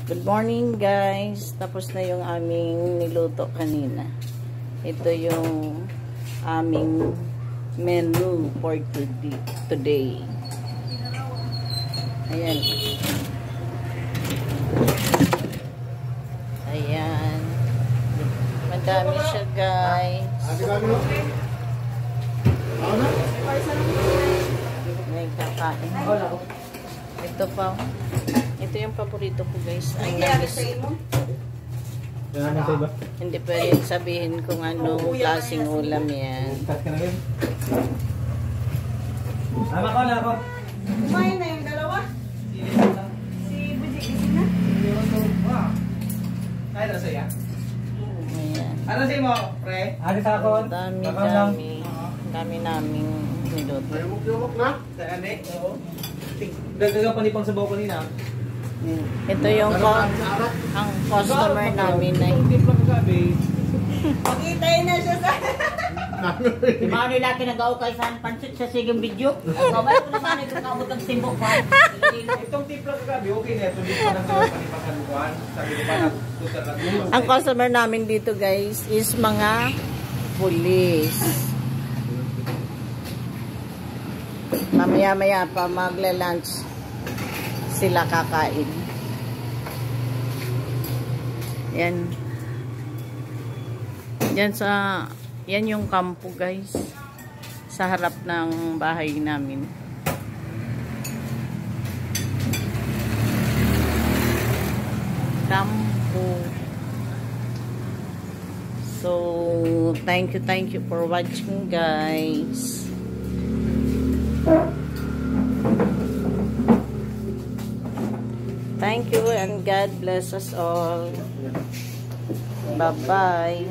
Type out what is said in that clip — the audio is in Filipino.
Good morning guys. Tapos na yung aming niluto kanina. Ito yung aming menu for today. Ayan. Ayan. Madami siya guys. May kakain. Ito pa. Ito yung paborito ko guys. Ang langis. Hindi pwede sabihin kung anong klaseng ulam yan. Tama ko na ako. Kumain na yung dalawa. Si Bujik na. Kaya na siya? Ayan. Ano siya mo, pre? Ano sa ako? Dami naming niluto. Yumok na? Sa ane? Oo. Dagdagan pa ni pang sabaw kanina. Ito yung ang customer namin na Pakitay na siya sa... Di ba nila kinagaw kay San Pansit sa sigang video? Gawin ko naman ito kabot ang simbok pa. Itong tipla kagabi, okay na ito. Dito pa na sila panipasaluan. Sabi ko pa na ang customer namin dito guys is mga pulis. Mamaya-maya pa magla-lunch sila kakain. Yan. Yan yung kampo guys. Sa harap ng bahay namin. Kampo. So, thank you for watching guys. Thank you and God bless us all. Bye-bye.